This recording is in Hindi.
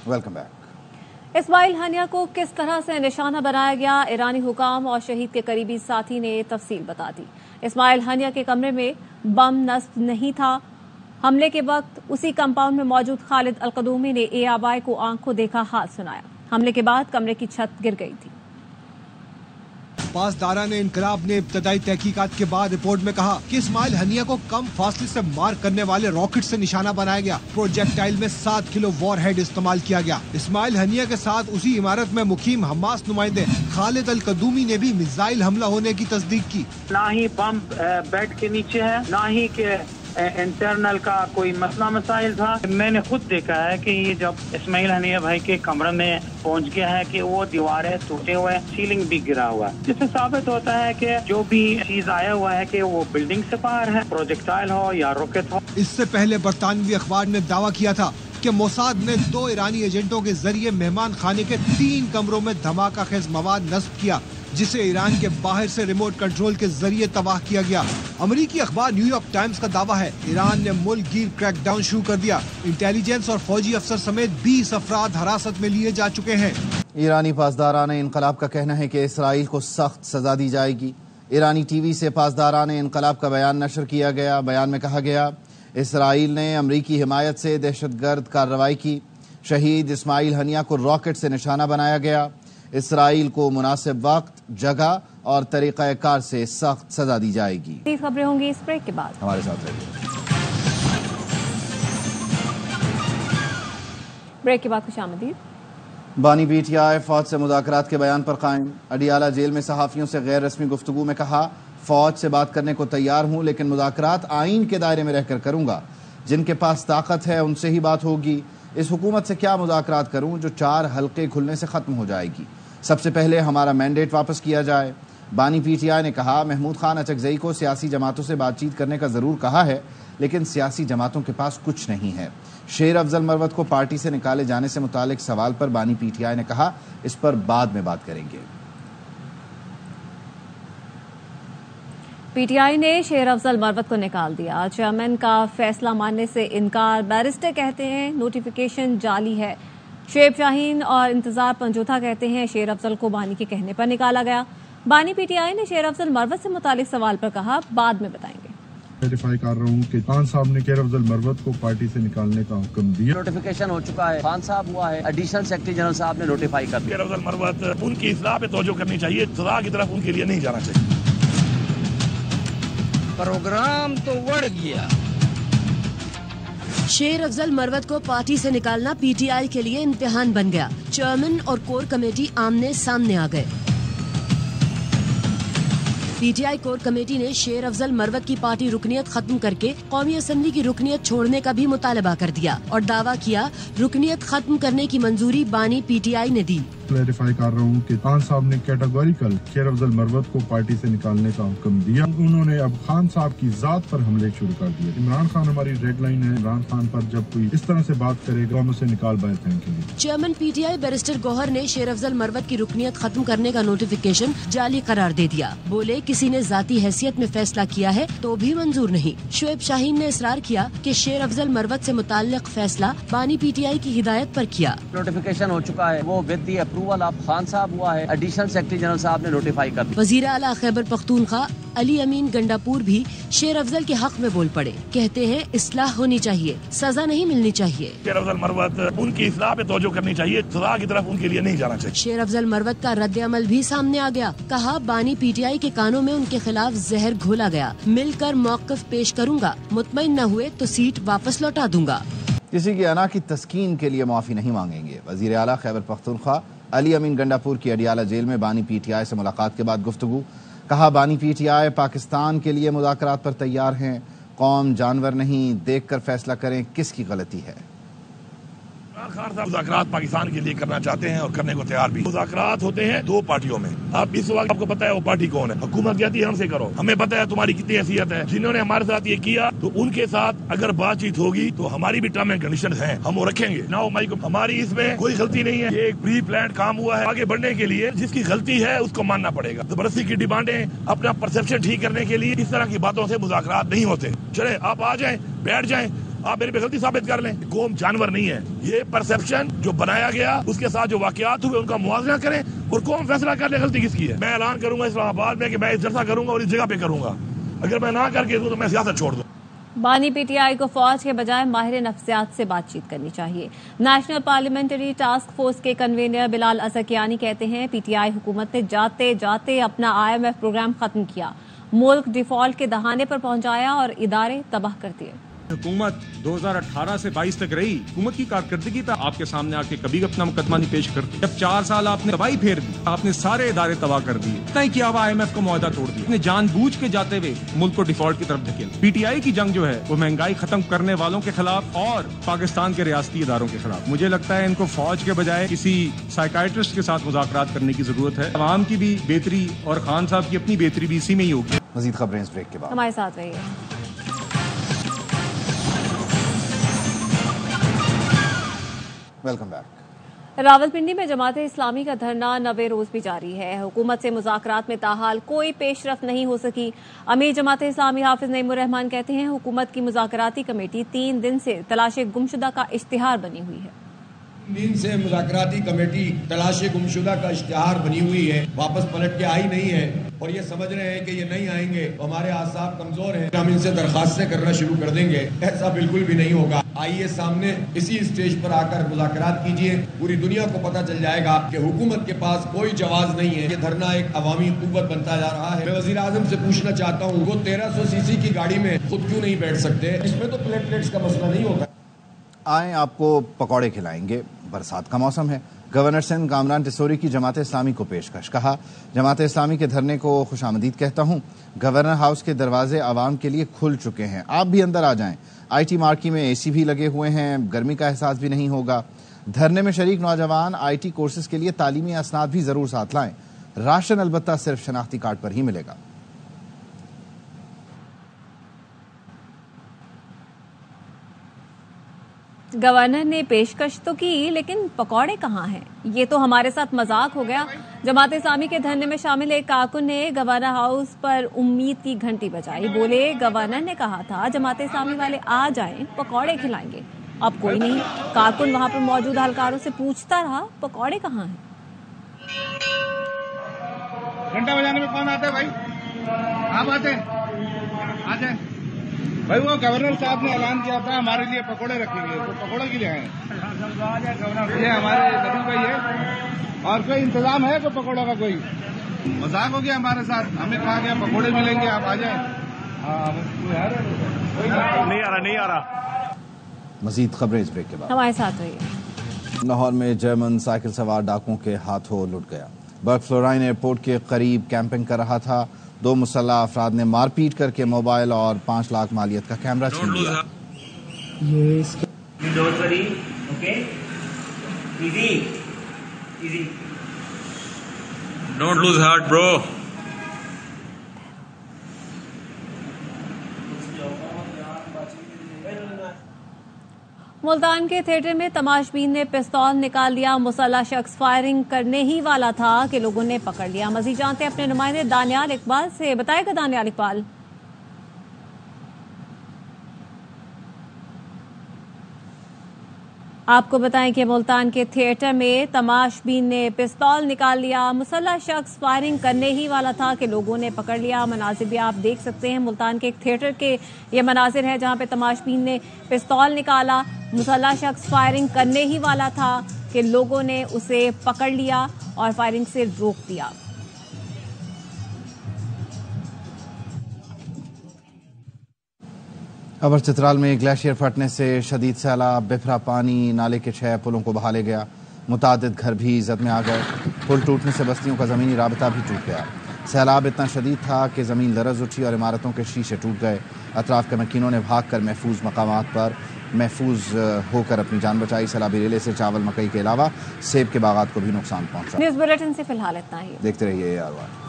Welcome back. इस्माइल हनिया को किस तरह से निशाना बनाया गया, ईरानी हुकाम और शहीद के करीबी साथी ने तफसील बता दी। इस्माइल हनिया के कमरे में बम नस्ब नहीं था। हमले के वक्त उसी कंपाउंड में मौजूद खालिद अलकदूमी ने एआबाई को आंखों देखा हाल सुनाया। हमले के बाद कमरे की छत गिर गई थी। पासदारान इनकलाब ने इब्तदाई तहकीकात के बाद रिपोर्ट में कहा कि इस्माइल हनिया को कम फासले से मार करने वाले रॉकेट से निशाना बनाया गया। प्रोजेक्टाइल में 7 किलो वॉरहेड इस्तेमाल किया गया। इस्माइल हनिया के साथ उसी इमारत में मुकीम हमास नुमाइंदे खालिद अल कदूमी ने भी मिसाइल हमला होने की तस्दीक की। ना ही बम बेड के नीचे है, ना ही के इंटरनल का कोई मसला मसाइल था। मैंने खुद देखा है कि ये जब इस्माइल हनिया भाई के कमरे में पहुंच गया है कि वो दीवारें टूटे हुए, सीलिंग भी गिरा हुआ है, जिससे साबित होता है कि जो भी चीज आया हुआ है कि वो बिल्डिंग से बाहर है, प्रोजेक्टाइल हो या रॉकेट हो। इससे पहले बरतानवी अखबार ने दावा किया था कि मोसाद ने 2 ईरानी एजेंटों के जरिए मेहमान खाने के 3 कमरों में धमाका खेज मवाद नस्ब किया, जिसे ईरान के बाहर से रिमोट कंट्रोल के जरिए तबाह किया गया। अमेरिकी अखबार न्यूयॉर्क टाइम्स का दावा है ईरान ने मुल्क गिर क्रैकडाउन शुरू कर दिया। इंटेलिजेंस और फौजी अफसर समेत 20 अफराद हिरासत में लिए जा चुके हैं। ईरानी पासदारान इनकलाब का कहना है कि इसराइल को सख्त सजा दी जाएगी। ईरानी टीवी से पासदारान इनकलाब का बयान नशर किया गया। बयान में कहा गया, इसराइल ने अमरीकी हिमायत से दहशतगर्द कार्रवाई की। शहीद इस्माइल हनिया को रॉकेट से निशाना बनाया गया। इसराइल को मुनासिब वक्त, जगह और तरीक़ाकार से सख्त सजा दी जाएगी। खबरें होंगी इस ब्रेक के बाद, हमारे साथ रहिए। ब्रेक के बाद खुशामदीद। बानी पीटीआई फौज से मुज़ाकरात के बयान पर कायम। अडियाला जेल में सहाफ़ियों से गैर रस्मी गुफ्तगू में कहा, फौज से बात करने को तैयार हूँ, लेकिन मुज़ाकरात आईन के दायरे में रहकर करूँगा। जिनके पास ताकत है उनसे ही बात होगी। इस हुकूमत से क्या मुज़ाकरात करूँ जो 4 हल्के खुलने से ख़त्म हो जाएगी। सबसे पहले हमारा मैंडेट वापस किया जाए। बानी पीटीआई ने कहा, महमूद खान अचकजई को सियासी जमातों से बातचीत करने का ज़रूर कहा है, लेकिन सियासी जमातों के पास कुछ नहीं है। शेर अफजल मरवत को पार्टी से निकाले जाने से मुतालिक सवाल पर बानी पीटीआई ने कहा, इस पर बाद में बात करेंगे। पीटीआई ने शेर अफजल मरवत को निकाल दिया। चेयरमैन का फैसला मानने से इनकार। बैरिस्टर कहते हैं नोटिफिकेशन जाली है। शुएब शाहीन और इंतजार पंजोथा कहते हैं शेर अफजल को बानी के कहने पर निकाला गया। बानी पीटीआई ने शेर अफजल मरवत से मुतालिक सवाल पर कहा, बाद में बताएंगे। वेरीफाई कर रहा हूँ कि खान साहब ने शेर अफजल मरवत को पार्टी से निकालने का हुक्म दिया। नोटिफिकेशन हो चुका है, खान साहब हुआ है, एडिशनल सेक्रेटरी जनरल साहब ने नोटिफाई कर दिया। शेर अफजल मरवत उनकी इस्लाह पे तवज्जो करनी चाहिए, सजा की तरफ उनके लिए नहीं जाना चाहिए। प्रोग्राम तो बढ़ गया। शेर अफजल मरवत को पार्टी से निकालना पीटीआई के लिए इम्तिहान बन गया। चेयरमैन और कोर कमेटी आमने सामने आ गए। पीटीआई कोर कमेटी ने शेर अफजल मरवत की पार्टी रुकनियत खत्म करके कौमी असम्बली की रुकनियत छोड़ने का भी मुतालबा कर दिया और दावा किया रुकनियत खत्म करने की मंजूरी बानी पीटीआई ने दी। क्लैरिफाई कर रहा हूँ कि खान साहब ने कैटेगोरिकल शेर अफजल मरवत को पार्टी से निकालने का हुक्म दिया। उन्होंने अब खान साहब की जात पर हमले शुरू कर दिए। इमरान खान हमारी रेड लाइन है। इमरान खान पर जब कोई इस तरह से बात करेगा हम उसे निकाल बैठते हैं। चेयरमैन पीटीआई बैरिस्टर गौहर ने शेर अफजल मरवत की रुकनियत खत्म करने का नोटिफिकेशन जाली करार दे दिया। बोले, किसी ने जाती हैसियत में फैसला किया है तो भी मंजूर नहीं। शुएब शाहीन ने इसरार किया कि शेर अफजल मरवत से मुताल्लिक फैसला बानी पीटीआई की हिदायत पर किया। नोटिफिकेशन हो चुका है, वो with the approval of Khan साहब हुआ है, एडिशनल सेक्रेटरी जनरल साहब ने नोटिफाई कर दिया। वजीर आला खैबर पख्तूनख्वा अली अमीन गंडापुर भी शेर अफजल के हक में बोल पड़े। कहते हैं इस्लाह होनी चाहिए, सजा नहीं मिलनी चाहिए। शेर अफजल मरवत उनकी इस्लाह पे तवज्जो करनी चाहिए, सजा की तरफ उनके लिए नहीं जाना चाहिए। शेर अफजल मरवत का रद्द अमल भी सामने आ गया। कहा, बानी पीटीआई के कानों में उनके खिलाफ जहर घोला गया। मिलकर मौक़िफ़ पेश करूंगा, मुतमईन न हुए तो सीट वापस लौटा दूंगा। किसी की अना की तस्कीन के लिए माफी नहीं मांगेंगे। वजीर आला खैबर पख्तूनख्वा अली अमीन गंडापुर की अडियाला जेल में बानी पीटीआई से मुलाकात के बाद गुफ्तगू। कहा, बानी पीटीआई पाकिस्तान के लिए मुज़ाकरात पर तैयार हैं। कौम जानवर नहीं, देख कर फैसला करें किसकी गलती है। खान साहब मुज़ाकरात पाकिस्तान के लिए करना चाहते हैं और करने को तैयार भी। मुज़ाकरात होते हैं 2 पार्टियों में। अब इस वक्त आपको पता है वो पार्टी कौन है। हुकूमत कहती है हमसे करो, हमें पता है तुम्हारी कितनी हैसियत है। जिन्होंने हमारे साथ ये किया तो उनके साथ अगर बातचीत होगी तो हमारी भी टर्म एंड कंडीशन है, हम वो रखेंगे ना। हमारी इसमें कोई गलती नहीं है। ये एक प्री प्लान काम हुआ है। आगे बढ़ने के लिए जिसकी गलती है उसको मानना पड़ेगा। जबरदस्ती की डिमांडें, अपना परसेप्शन ठीक करने के लिए इस तरह की बातों से मुज़ाकरात नहीं होते। चले आप आ जाए, बैठ जाए, आप मेरी पे गलती साबित कर लें। कौम जानवर नहीं है, ये परसेप्शन जो बनाया गया उसके साथ जो वाकयात हुए उनका मुआवजा करें और कौम फैसला कर ले गलती किसकी है। मैं ऐलान करूंगा इस्लामाबाद में कि मैं इस जलसा करूंगा और इस जगह पे करूंगा। अगर मैं ना करके दूं तो मैं सियासत छोड़ दूं। बानी पीटीआई को फौज के बजाय माहिर नफ्सियात से बातचीत करनी चाहिए। नेशनल पार्लियामेंट्री टास्क फोर्स के कन्वीनर बिलाल असकियानी कहते हैं पीटीआई हुकूमत ने जाते जाते अपना IMF प्रोग्राम खत्म किया, मुल्क डिफॉल्ट के दहाने पर पहुंचाया और इदारे तबाह कर दिए। हुकूमत 2018 से 22 तक रही, हुकूमत की कारकर्दगी था आपके सामने आके कभी अपना मुकदमा नहीं पेश करती। जब 4 साल आपने तबाही फेर दी, आपने सारे इदारे तबाह कर दिए, इतना ही किया IMF का मुआहदा तोड़ दिया, आपने जानबूझ के जाते हुए मुल्क को डिफॉल्ट की तरफ धकेला। पीटीआई की जंग जो है वो महंगाई खत्म करने वालों के खिलाफ और पाकिस्तान के रियासती इदारों के खिलाफ। मुझे लगता है इनको फौज के बजाय किसी साइकाइट्रिस्ट के साथ मुज़ाकरात करने की जरूरत है। अवाम की भी बेहतरी और खान साहब की अपनी बेहतरी भी इसी में ही होगी। मजीद खबरें इस ब्रेक के बाद। हमारे साथ रहिए। Welcome back. रावलपिंडी में जमात इस्लामी का धरना 9वें रोज भी जारी है। हुकूमत से मुज़ाकरात में ताहाल कोई पेशरफ नहीं हो सकी। अमीर जमात इस्लामी हाफिज नईमुर रहमान कहते हैं हुकूमत की मुज़ाकराती कमेटी 3 दिन से तलाश गुमशुदा का इश्तिहार बनी हुई है। 3 दिन से मुज़ाकराती कमेटी तलाश गुमशुदा का इश्तिहार बनी हुई है, वापस पलट के आई नहीं है और ये समझ रहे हैं कि ये नहीं आएंगे तो हमारे आसाब कमजोर हैं, हम इनसे दरखास्तें करना शुरू कर देंगे। ऐसा बिल्कुल भी नहीं होगा। आइए सामने इसी स्टेज पर आकर मुज़ाकरात कीजिए, पूरी दुनिया को पता चल जाएगा कि हुकूमत के पास कोई जवाब नहीं है। ये धरना एक अवामी कुव्वत बनता जा रहा है। मैं वज़ीर आज़म से पूछना चाहता हूँ वो 1300 सीसी की गाड़ी में खुद क्यों नहीं बैठ सकते? इसमें तो प्लेटलेट्स का मसला नहीं होता। आए आपको पकौड़े खिलाएंगे, बरसात का मौसम है। गवर्नर सिंध कामरान टिसोरी की जमात इस्लामी को पेशकश। कहा जमात इस्लामी के धरने को खुशामदीद कहता हूँ। गवर्नर हाउस के दरवाजे आवाम के लिए खुल चुके हैं, आप भी अंदर आ जाएं। IT मार्की में AC भी लगे हुए हैं, गर्मी का एहसास भी नहीं होगा। धरने में शरीक नौजवान IT कोर्सेज के लिए तालीमी असनाद भी जरूर साथ लाएं। राशन अलबत्ता सिर्फ शनाख्ती कार्ड पर ही मिलेगा। गवर्नर ने पेशकश तो की लेकिन पकौड़े कहाँ हैं? ये तो हमारे साथ मजाक हो गया। जमात इस्लामी के धरने में शामिल एक कारकुन ने गवर्नर हाउस पर उम्मीद की घंटी बजाई। बोले गवर्नर ने कहा था जमात इस्लामी वाले आ जाएं, पकौड़े खिलाएंगे। अब कोई नहीं। कारकुन वहां पर मौजूद हलकारों से पूछता रहा पकौड़े कहाँ हैं। घंटा बजाने में कौन आता है भाई? आप आते हैं? आ जाए भाई। वो गवर्नर साहब ने ऐलान किया था हमारे लिए पकोड़े रखेंगे, तो पकोड़े के लिए आए। ये हमारे नबी भाई है और कोई इंतजाम है कोई पकोड़ों का? कोई मजाक हो गया हमारे साथ। हमें कहा गया पकोड़े मिलेंगे, आप आ जाए। नहीं आ रहा। मजीद खबरें इस ब्रेक के बाद। हमारे साथ रहिए। लाहौर में जर्मन साइकिल सवार डाकुओं के हाथों लुट गया। बर्ग फ्लोराइन एयरपोर्ट के करीब कैंपिंग कर रहा था। 2 मुसल्लह अफराद ने मारपीट करके मोबाइल और 5 लाख मालियत का कैमरा छीन लिया। Don't lose heart, bro. Multan के थिएटर में तमाशबीन ने पिस्तौल निकाल लिया। मुसल्लह शख्स फायरिंग करने ही वाला था कि लोगों ने पकड़ लिया। मजीद जानते हैं अपने नुमाइंदे दानियाल इकबाल से। बताएगा दानियाल इकबाल। आपको बताएं कि मुल्तान के थिएटर में तमाशबीन ने पिस्तौल निकाल लिया। मुसल्लह शख्स फायरिंग करने ही वाला था कि लोगों ने पकड़ लिया। मनाजिर भी आप देख सकते हैं। मुल्तान के एक थिएटर के ये मनाजिर है जहां पे तमाशबीन ने पिस्तौल निकाला। मुसल्लह शख्स फायरिंग करने ही वाला था कि लोगों ने उसे पकड़ लिया और फायरिंग से रोक दिया। अबर चित्राल में ग्लेशियर फटने से शदीद सैलाब, बिफरा पानी नाले के 6 पुलों को बहा ले गया। मुतादिद घर भी जद में आ गए। पुल टूटने से बस्तियों का ज़मीनी राबता भी टूट गया। सैलाब इतना शदीद था कि ज़मीन लरज़ उठी और इमारतों के शीशे टूट गए। अतराफ के मकीनों ने भाग कर महफूज मकामात पर महफूज होकर अपनी जान बचाई। सैलाबी रेले से चावल मकई के अलावा सेब के बागात को भी नुकसान पहुंचा। न्यूज़ बुलेटिन से फिलहाल इतना ही। देखते रहिए AR1।